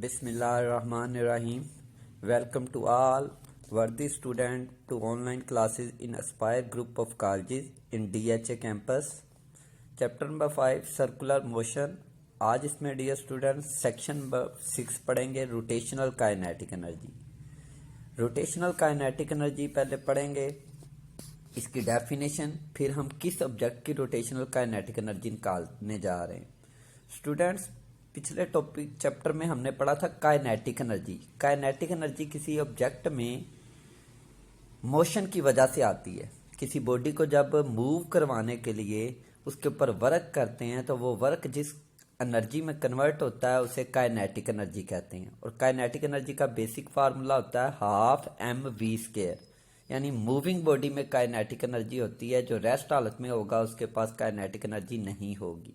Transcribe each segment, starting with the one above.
Bismillahirrahmanirrahim. Welcome to all worthy students to online classes in Aspire group of colleges in DHA campus. Chapter number 5 Circular Motion. आज इसमें dear students section 6 पढ़ेंगे rotational kinetic energy. Rotational kinetic energy पहले पढ़ेंगे, इसकी definition, फिर हम किस object की रोटेशनल काइनेटिक एनर्जी निकालने जा रहे हैं। स्टूडेंट्स, पिछले टॉपिक चैप्टर में हमने पढ़ा था काइनेटिक एनर्जी। काइनेटिक एनर्जी किसी ऑब्जेक्ट में मोशन की वजह से आती है। किसी बॉडी को जब मूव करवाने के लिए उसके ऊपर वर्क करते हैं तो वो वर्क जिस एनर्जी में कन्वर्ट होता है उसे काइनेटिक एनर्जी कहते हैं। और काइनेटिक एनर्जी का बेसिक फार्मूला होता है ½ mv², यानी मूविंग बॉडी में काइनेटिक एनर्जी होती है, जो रेस्ट हालत में होगा उसके पास काइनेटिक एनर्जी नहीं होगी।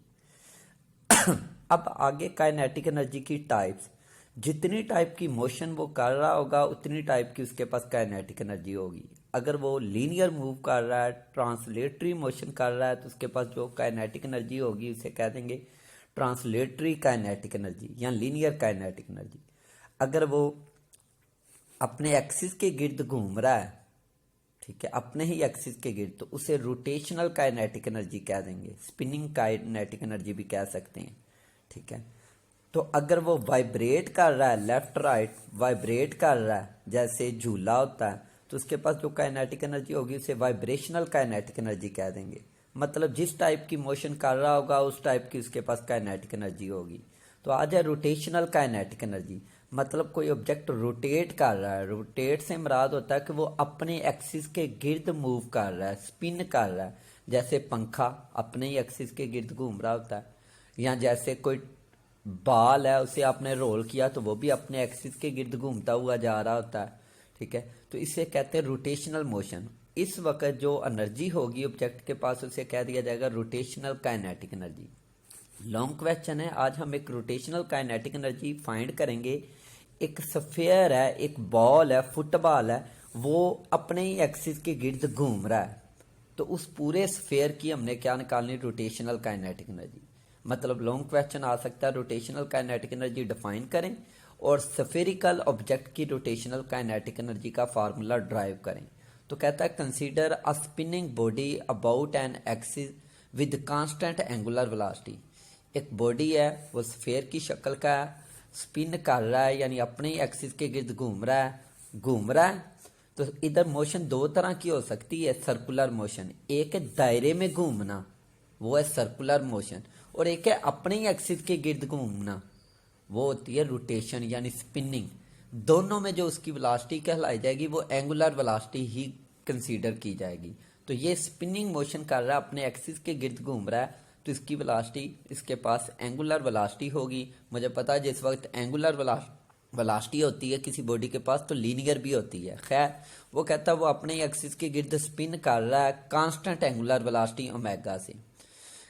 अब आगे काइनेटिक एनर्जी की टाइप्स। जितनी टाइप की मोशन वो कर रहा होगा उतनी टाइप की उसके पास काइनेटिक एनर्जी होगी। अगर वो लीनियर मूव कर रहा है, ट्रांसलेटरी मोशन कर रहा है, तो उसके पास जो काइनेटिक एनर्जी होगी उसे कह देंगे ट्रांसलेटरी काइनेटिक एनर्जी या लीनियर काइनेटिक एनर्जी। अगर वो अपने एक्सिस के गिर्द घूम रहा है, ठीक है, अपने ही एक्सिस के गिर्द, तो उसे रोटेशनल काइनेटिक एनर्जी कह देंगे, स्पिनिंग काइनेटिक एनर्जी भी कह सकते हैं, ठीक है। तो अगर वो वाइब्रेट कर रहा है, लेफ्ट राइट वाइब्रेट कर रहा है, जैसे झूला होता है, तो उसके पास जो काइनेटिक एनर्जी होगी उसे वाइब्रेशनल काइनेटिक एनर्जी कह देंगे। मतलब जिस टाइप की मोशन कर रहा होगा उस टाइप की उसके पास काइनेटिक एनर्जी होगी। तो आ जाए रोटेशनल काइनेटिक एनर्जी, मतलब कोई ऑब्जेक्ट रोटेट कर रहा है। रोटेट से मुराद होता है कि वो अपने एक्सिस के गिर्द मूव कर रहा है, स्पिन कर रहा है। जैसे पंखा अपने ही एक्सिस के गिर्द घूम रहा होता है, या जैसे कोई बाल है उसे आपने रोल किया तो वो भी अपने एक्सिस के गिर्द घूमता हुआ जा रहा होता है, ठीक है। तो इसे कहते हैं रोटेशनल मोशन। इस वक्त जो एनर्जी होगी ऑब्जेक्ट के पास उसे कह दिया जाएगा rotational kinetic energy. Long question है, आज हम एक रोटेशनल काइनेटिक एनर्जी फाइंड करेंगे। एक स्फीयर है, एक बॉल है, फुटबॉल है, वो अपने ही एक्सिस के गिर्द घूम रहा है, तो उस पूरे स्फीयर की हमने क्या निकालनी, रोटेशनल काइनेटिक एनर्जी। मतलब लॉन्ग क्वेश्चन आ सकता है, रोटेशनल काइनेटिक एनर्जी डिफाइन करें और स्फेरिकल ऑब्जेक्ट की रोटेशनल काइनेटिक एनर्जी का फार्मूला ड्राइव करें। तो कहता है consider a spinning body about an axis with constant angular velocity. एक बॉडी है, वो स्फीयर की शक्ल का है, स्पिन कर रहा है, यानी अपने ही एक्सिस के गिर्द घूम रहा है। तो इधर मोशन दो तरह की हो सकती है, सर्कुलर मोशन। एक है दायरे में घूमना, वो है सर्कुलर मोशन, और एक है अपने ही एक्सिस के गिर्द घूमना, वो होती है रोटेशन यानी स्पिनिंग। दोनों में जो उसकी वेलोसिटी कहलाई जाएगी वो एंगुलर वेलोसिटी ही कंसीडर की जाएगी। तो ये स्पिनिंग मोशन कर रहा है, अपने एक्सिस के गिर्द घूम रहा है, तो इसकी वेलोसिटी, इसके पास एंगुलर वेलोसिटी होगी। मुझे पता है जिस वक्त एंगुलर वेलोसिटी होती है किसी बॉडी के पास तो लीनियर भी होती है। खैर, वो कहता है वो अपने एक्सिस के गिर्द स्पिन कर रहा है कांस्टेंट एंगुलर वेलोसिटी ओमेगा से।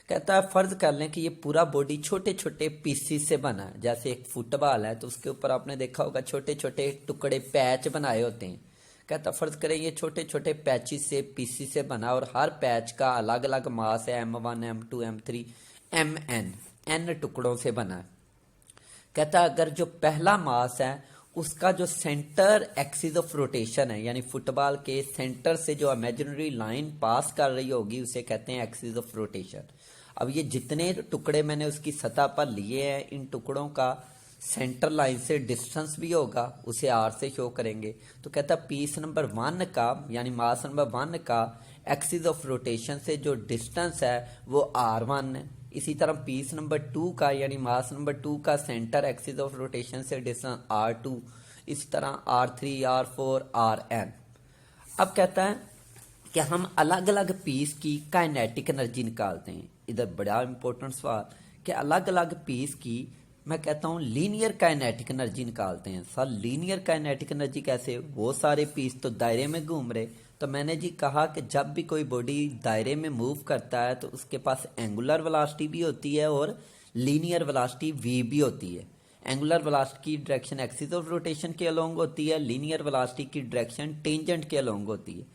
कहता है फर्ज कर लें कि ये पूरा बॉडी छोटे छोटे पीसीस से बना है। जैसे एक फुटबॉल है तो उसके ऊपर आपने देखा होगा छोटे छोटे टुकड़े पैच बनाए होते हैं। कहता फर्ज करें ये छोटे छोटे पैचिस से पीसीस से बना और हर पैच का अलग अलग मास है, M1 M2 M3 Mn, n टुकड़ों से बना है। कहता अगर जो पहला मास है उसका जो सेंटर एक्सिस ऑफ रोटेशन है, यानी फुटबॉल के सेंटर से जो इमेजिनरी लाइन पास कर रही होगी उसे कहते हैं एक्सिस ऑफ रोटेशन। अब ये जितने टुकड़े मैंने उसकी सतह पर लिए हैं, इन टुकड़ों का सेंटर लाइन से डिस्टेंस भी होगा, उसे r से शो करेंगे। तो कहता पीस नंबर 1 का यानी मास नंबर 1 का एक्सिस ऑफ रोटेशन से जो डिस्टेंस है वो r1 है। इसी तरह पीस नंबर 2 का यानी मास नंबर 2 का सेंटर एक्सिस ऑफ रोटेशन से डिस्टेंस r2, इसी तरह r3 r4 rn। अब कहता है कि हम अलग अलग पीस की काइनेटिक एनर्जी निकालते हैं। इधर बड़ा इंपॉर्टेंट सवाल कि अलग अलग पीस की मैं कहता हूं लीनियर काइनेटिक एनर्जी निकालते हैं। सर लीनियर काइनेटिक एनर्जी कैसे, वो सारे पीस तो दायरे में घूम रहे। तो मैंने जी कहा कि जब भी कोई बॉडी दायरे में मूव करता है तो उसके पास एंगुलर वेलोसिटी भी होती है और लीनियर वेलोसिटी v भी होती है। एंगुलर वेलोसिटी की डायरेक्शन एक्सिस ऑफ रोटेशन के अलोंग होती है, लीनियर वेलोसिटी की डायरेक्शन टेंजेंट के अलोंग होती है।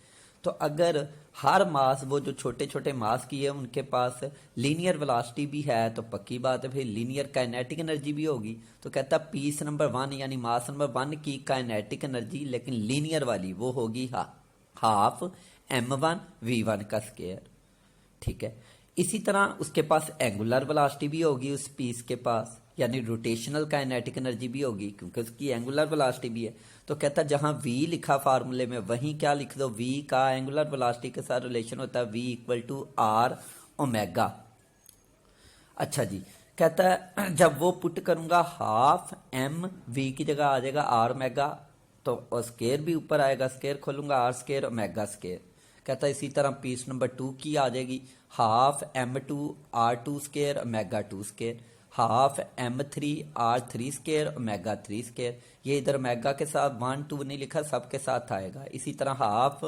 तो अगर हर मास, वो जो छोटे छोटे मास की है, उनके पास लीनियर वेलोसिटी भी है तो पक्की बात है फिर लीनियर काइनेटिक एनर्जी भी होगी। तो कहता पीस नंबर 1 यानी मास नंबर 1 की काइनेटिक एनर्जी लेकिन लीनियर वाली वो होगी हाफ m1v1 का स्क्वायर। ठीक है, इसी तरह उसके पास एंगुलर वेलोसिटी भी होगी उस पीस के पास, यानी रोटेशनल काइनेटिक एनर्जी भी होगी क्योंकि उसकी एंगुलर वेलोसिटी भी है। तो कहता जहां v लिखा फार्मूले में वहीं क्या लिख दो, v का एंगुलर वेलोसिटी के साथ रिलेशन होता है v equal to r omega. अच्छा जी, कहता है जब वो पुट करूंगा हाफ m v की जगह आ जाएगा आर ओमेगा, तो स्केयर भी ऊपर आएगा, स्केयर खोलूंगा आर स्केयर ओमेगा स्केयर। कहता है इसी तरह पीस नंबर 2 की आ जाएगी half m2 r2 square omega 2 square, half m3 r3 square omega 3 square. ये इधर ओमेगा के साथ 1 2 नहीं लिखा, सबके साथ आएगा। इसी तरह हाफ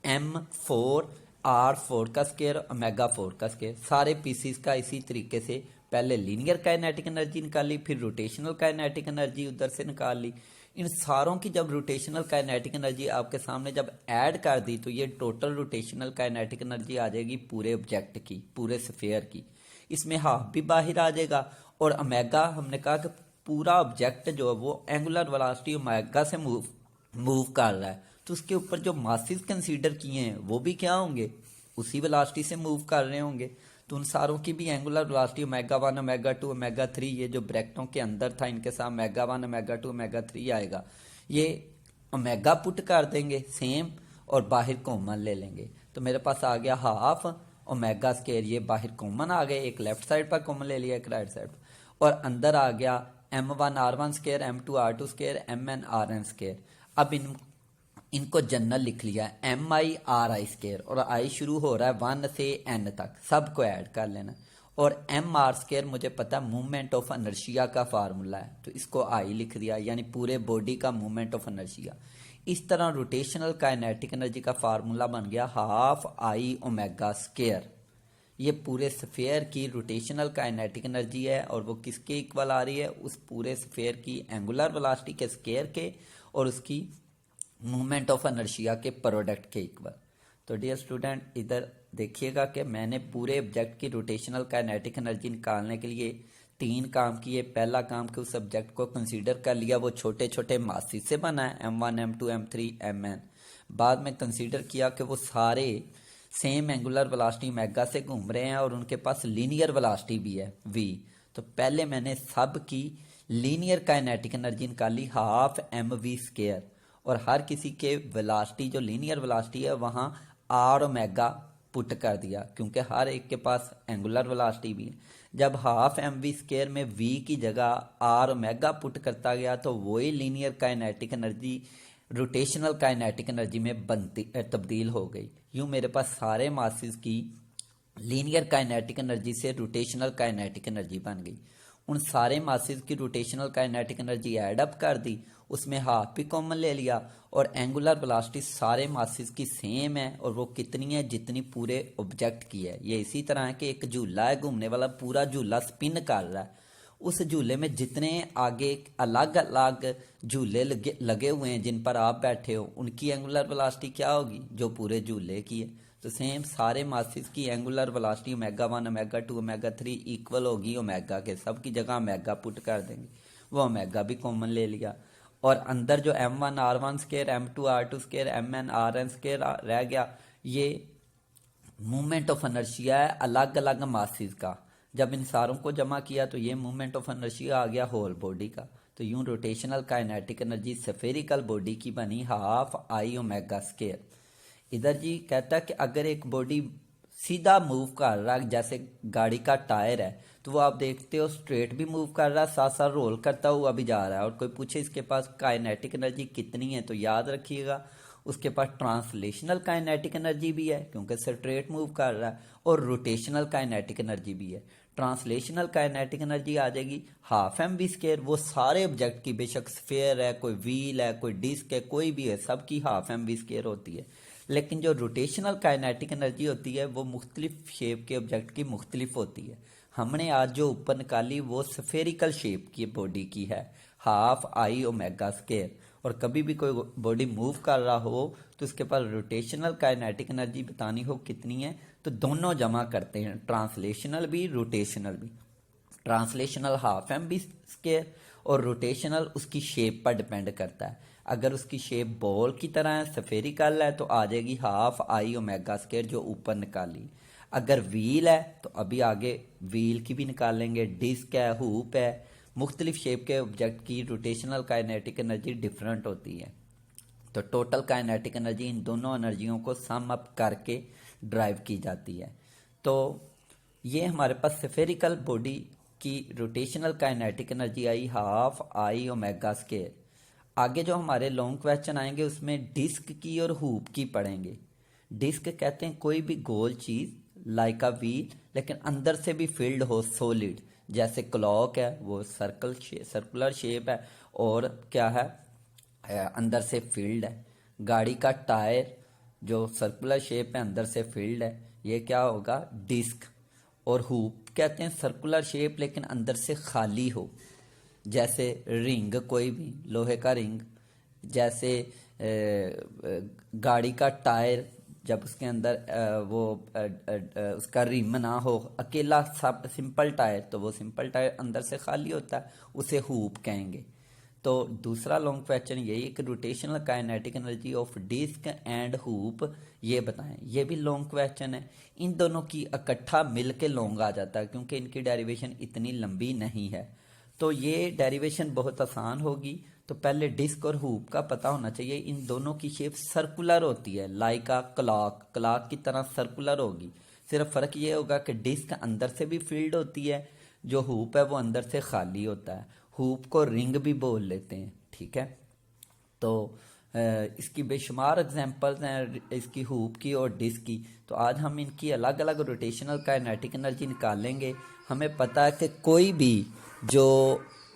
m4 r4 का स्केयर ओमेगा 4 का स्केयर। सारे पीसीस का इसी तरीके से पहले लीनियर काइनेटिक एनर्जी निकाली, फिर रोटेशनल काइनेटिक एनर्जी उधर से निकाल ली। इन सारों की जब रोटेशनल काइनेटिक एनर्जी आपके सामने जब ऐड कर दी तो ये टोटल रोटेशनल काइनेटिक एनर्जी आ जाएगी पूरे ऑब्जेक्ट की, पूरे स्फीयर की। इसमें हाफ भी बाहर आ जाएगा और ओमेगा, हमने कहा कि पूरा ऑब्जेक्ट जो है वो एंगुलर वेलोसिटी ओमेगा से मूव कर रहा है, तो उसके ऊपर जो मासेस कंसीडर किए हैं वो भी क्या होंगे, उसी वेलोसिटी से मूव कर रहे होंगे। तो उन सारों की भी angular velocity omega 1 omega 2 omega 3, ये जो ब्रैकेटों के अंदर था इनके साथ ओमेगा 1 ओमेगा 2 ओमेगा 3 आएगा। ये ओमेगा पुट कर देंगे सेम और बाहर कॉमन ले लेंगे, तो मेरे पास आ गया हाफ ओमेगा स्केयर। ये बाहर कॉमन आ गए, एक लेफ्ट साइड पर कॉमन ले लिया, एक राइट साइड पर, और अंदर आ गया m1 r1 square, m2 r2 square, mn rn square. अब इनको जनरल लिख लिया m i r i square, और आई शुरू हो रहा है 1 से n तक, सबको ऐड कर लेना। और एम आर स्केयर मुझे पता है मूवमेंट ऑफ इनर्शिया का फार्मूला है, तो इसको आई लिख दिया, यानी पूरे बॉडी का मूवमेंट ऑफ इनर्शिया। इस तरह रोटेशनल काइनेटिक एनर्जी का फार्मूला बन गया हाफ आई ओमेगा स्केयर। ये पूरे स्फीयर की रोटेशनल काइनेटिक एनर्जी है और वो किसके इक्वल आ रही है, उस पूरे स्फीयर की एंगुलर वेलोसिटी के स्केयर के और उसकी मूवमेंट ऑफ इनर्शिया के प्रोडक्ट के इक्वल। तो डियर स्टूडेंट इधर देखिएगा कि मैंने पूरे ऑब्जेक्ट की रोटेशनल काइनेटिक एनर्जी निकालने के लिए 3 काम किए। पहला काम कि उस ऑब्जेक्ट को कंसीडर कर लिया वो छोटे छोटे मासेस से बना है, m1 m2 m3 mn। बाद में कंसीडर किया कि वो सारे सेम एंगुलर वेलोसिटी ओमेगा से घूम रहे हैं और उनके पास लीनियर वेलोसिटी भी है v। तो पहले मैंने सब की लीनियर काइनेटिक एनर्जी निकाली हाफ mv स्केयर, और हर किसी के वेलोसिटी जो लीनियर वेलोसिटी है वहाँ आर ओमेगा पुट कर दिया क्योंकि हर एक के पास एंगुलर वेलोसिटी भी है। जब हाफ एम वी स्केयर में v की जगह आर ओमेगा पुट करता गया तो वही linear kinetic energy rotational kinetic energy में तब्दील हो गई। यूं मेरे पास सारे मासेस की लीनियर काइनेटिक एनर्जी से रोटेशनल काइनेटिक एनर्जी बन गई। उन सारे मासेस की rotational kinetic energy add up कर दी, उसमें हाफ भी कॉमन ले लिया और एंगुलर वेलोसिटी सारे मासेस की सेम है और वो कितनी है, जितनी पूरे ऑब्जेक्ट की है। ये इसी तरह है कि एक झूला है घूमने वाला, पूरा झूला स्पिन कर रहा है, उस झूले में जितने आगे अलग अलग झूले लगे हुए हैं जिन पर आप बैठे हो उनकी एंगुलर वेलोसिटी क्या होगी, जो पूरे झूले की है। तो सेम सारे मासेस की angular velocity omega 1 omega 2 omega 3 equal होगी ओमेगा के, सब की जगह ओमेगा पुट कर देंगे, वो ओमेगा भी कॉमन ले लिया। और अंदर जो m1 r1 square, m2 r2 square, mn rn square रह गया, ये मूवमेंट ऑफ इनर्शिया है अलग अलग मासेस का। जब इन सारों को जमा किया तो ये मूवमेंट ऑफ इनर्शिया आ गया होल बॉडी का। तो यूं rotational kinetic energy spherical body की बनी हाफ आई ओमेगा स्केयर। इधर जी कहता है कि अगर एक बॉडी सीधा मूव कर रहा है जैसे गाड़ी का टायर है, तो वो आप देखते हो स्ट्रेट भी मूव कर रहा है, साथ साथ रोल करता हुआ भी जा रहा है। और कोई पूछे इसके पास काइनेटिक एनर्जी कितनी है, तो याद रखिएगा उसके पास ट्रांसलेशनल काइनेटिक एनर्जी भी है क्योंकि स्ट्रेट मूव कर रहा है, और रोटेशनल काइनेटिक एनर्जी भी है। ट्रांसलेशनल काइनेटिक एनर्जी आ जाएगी हाफ एम वी स्केयर। वो सारे ऑब्जेक्ट की, बेशक स्फेयर है, कोई व्हील है, कोई डिस्क है, कोई भी है, सबकी हाफ एम वी स्केयर होती है। लेकिन जो रोटेशनल काइनेटिक एनर्जी होती है वो मुख्तलिफ शेप के ऑब्जेक्ट की मुख्तलिफ होती है। हमने आज जो ऊपर निकाली वो स्फेरिकल शेप की बॉडी की है, हाफ आई ओमेगा स्केयर। और कभी भी कोई बॉडी मूव कर रहा हो तो उसके पास रोटेशनल काइनेटिक एनर्जी बतानी हो कितनी है, तो दोनों जमा करते हैं, ट्रांसलेशनल भी रोटेशनल भी। Translational half m v square और रोटेशनल उसकी शेप पर डिपेंड करता है। अगर उसकी शेप बॉल की तरह है, स्फेरिकल है, तो आ जाएगी हाफ आई ओमेगा स्केयर जो ऊपर निकाली। अगर व्हील है तो अभी आगे व्हील की भी निकालेंगे, डिस्क है, हुप है, मुख्तलिफ शेप के ऑब्जेक्ट की रोटेशनल काइनेटिक एनर्जी डिफरेंट होती है। तो टोटल काइनेटिक एनर्जी इन दोनों एनर्जियों को सम अप करके ड्राइव की जाती है। तो ये हमारे पास स्फेरिकल बॉडी की rotational kinetic energy I half I omega square. आगे जो हमारे लॉन्ग क्वेश्चन आएंगे उसमें डिस्क की और हुप की पढ़ेंगे। डिस्क कहते हैं कोई भी गोल चीज लाइक अ व्हील, लेकिन अंदर से भी फिल्ड हो, सॉलिड, जैसे क्लॉक है वो सर्कुलर शेप है और क्या है, अंदर से फील्ड है। गाड़ी का टायर जो सर्कुलर शेप है अंदर से फील्ड है, ये क्या होगा, डिस्क। और हुप कहते हैं सर्कुलर शेप लेकिन अंदर से खाली हो, जैसे रिंग, कोई भी लोहे का रिंग, जैसे गाड़ी का टायर जब उसके अंदर उसका रिम ना हो, अकेला सब सिंपल टायर, तो वो सिंपल टायर अंदर से खाली होता है, उसे हुप कहेंगे। तो दूसरा लॉन्ग क्वेश्चन यही है कि rotational kinetic energy of disc and hoop ये बताएं। ये भी लॉन्ग क्वेश्चन है, इन दोनों की इकट्ठा मिल के लॉन्ग आ जाता है क्योंकि इनकी डेरिवेशन इतनी लंबी नहीं है। तो ये डेरिवेशन बहुत आसान होगी। तो पहले डिस्क और हुप का पता होना चाहिए। इन दोनों की शेप सर्कुलर होती है, लाइक अ क्लॉक की तरह सर्कुलर होगी। सिर्फ फर्क ये होगा कि डिस्क अंदर से भी फील्ड होती है, जो हुप है वो अंदर से खाली होता है। हुप को रिंग भी बोल लेते हैं, ठीक है। तो इसकी बेशुमार एग्जांपल्स हैं इसकी हुप की और डिस्क की। तो आज हम इनकी अलग अलग रोटेशनल काइनेटिक एनर्जी निकालेंगे। हमें पता है कि कोई भी जो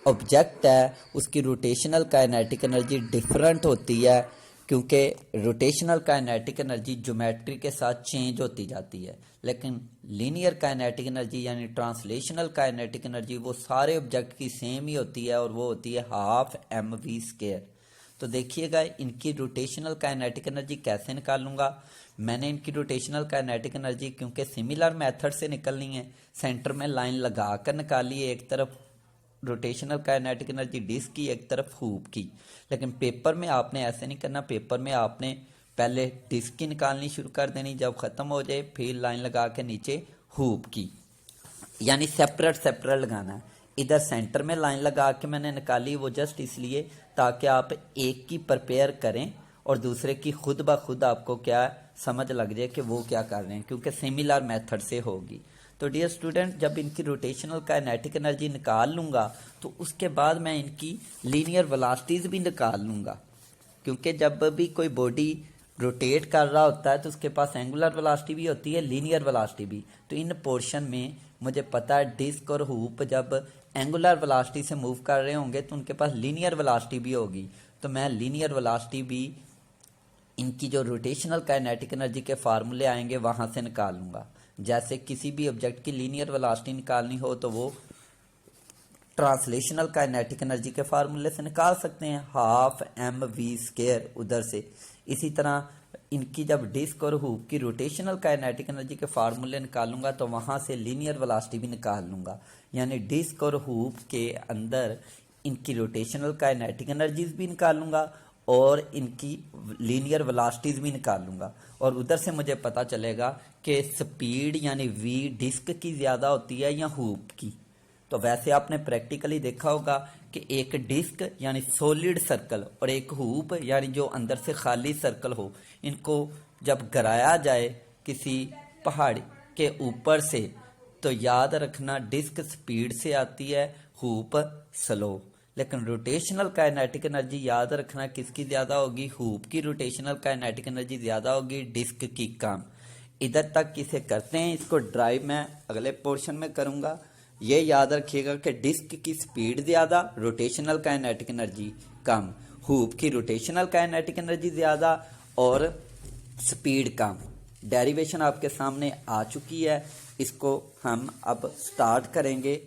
ऑब्जेक्ट है उसकी रोटेशनल काइनेटिक एनर्जी डिफरेंट होती है, क्योंकि रोटेशनल काइनेटिक एनर्जी ज्योमेट्री के साथ चेंज होती जाती है, लेकिन लीनियर काइनेटिक एनर्जी यानी ट्रांसलेशनल काइनेटिक एनर्जी वो सारे ऑब्जेक्ट की सेम ही होती है और वो होती है हाफ एम वी स्केयर। तो देखिएगा इनकी रोटेशनल काइनेटिक एनर्जी कैसे निकालूंगा। मैंने इनकी रोटेशनल काइनेटिक एनर्जी क्योंकि सिमिलर मेथड से निकलनी है, सेंटर में लाइन लगा कर निकाली है, एक तरफ रोटेशनल काइनेटिक एनर्जी डिस्क की, एक तरफ हुप की। लेकिन पेपर में आपने ऐसे नहीं करना, पेपर में आपने पहले डिस्क की निकालनी शुरू कर देनी, जब खत्म हो जाए फिर लाइन लगा के नीचे हुप की, यानी सेपरेट सेपरेट लगाना है। इधर सेंटर में लाइन लगा के मैंने निकाली, वो जस्ट इसलिए ताकि आप एक की प्रिपेयर करें और दूसरे की खुद ब खुद आपको क्या समझ लग जाए कि वो क्या कर रहे हैं, क्योंकि सिमिलर मेथड से होगी। तो डियर स्टूडेंट, जब इनकी रोटेशनल काइनेटिक एनर्जी निकाल लूंगा तो उसके बाद मैं इनकी लीनियर वेलोसिटीज भी निकाल लूंगा, क्योंकि जब भी कोई बॉडी रोटेट कर रहा होता है तो उसके पास एंगुलर वेलोसिटी भी होती है, लीनियर वेलोसिटी भी। तो इन पोर्शन में मुझे पता है डिस्क और हुप जब एंगुलर वेलोसिटी से मूव कर रहे होंगे तो उनके पास लीनियर वेलोसिटी भी होगी। तो मैं लीनियर वेलोसिटी भी इनकी जो रोटेशनल काइनेटिक एनर्जी के फार्मूले आएंगे वहां से निकाल लूंगा। जैसे किसी भी ऑब्जेक्ट की लीनियर वेलोसिटी निकालनी हो तो वो ट्रांसलेशनल काइनेटिक एनर्जी के फार्मूले से निकाल सकते हैं, हाफ एम वी स्केयर उधर से। इसी तरह इनकी जब डिस्क और हुप की रोटेशनल काइनेटिक एनर्जी के फार्मूले निकालूंगा तो वहां से लीनियर वेलोसिटी भी निकाल लूंगा, यानी डिस्क और हुप के अंदर इनकी रोटेशनल काइनेटिक एनर्जीज भी निकालूंगा और इनकी लीनियर वेलोसिटीज भी निकाल लूंगा। और उधर से मुझे पता चलेगा कि स्पीड यानी वी डिस्क की ज़्यादा होती है या हुप की। तो वैसे आपने प्रैक्टिकली देखा होगा कि एक डिस्क यानी सॉलिड सर्कल और एक हुप यानी जो अंदर से खाली सर्कल हो, इनको जब गिराया जाए किसी पहाड़ के ऊपर से तो याद रखना डिस्क स्पीड से आती है, हुप स्लो। लेकिन रोटेशनल काइनेटिक एनर्जी याद रखना किसकी ज़्यादा होगी, हुप की रोटेशनल काइनेटिक एनर्जी ज़्यादा होगी, डिस्क की कम। इधर तक इसे करते हैं, इसको ड्राइव मैं अगले पोर्शन में करूँगा। ये याद रखिएगा कि डिस्क की स्पीड ज़्यादा, रोटेशनल काइनेटिक एनर्जी कम, हुप की रोटेशनल काइनेटिक एनर्जी ज़्यादा और स्पीड कम। डेरिवेशन आपके सामने आ चुकी है, इसको हम अब स्टार्ट करेंगे।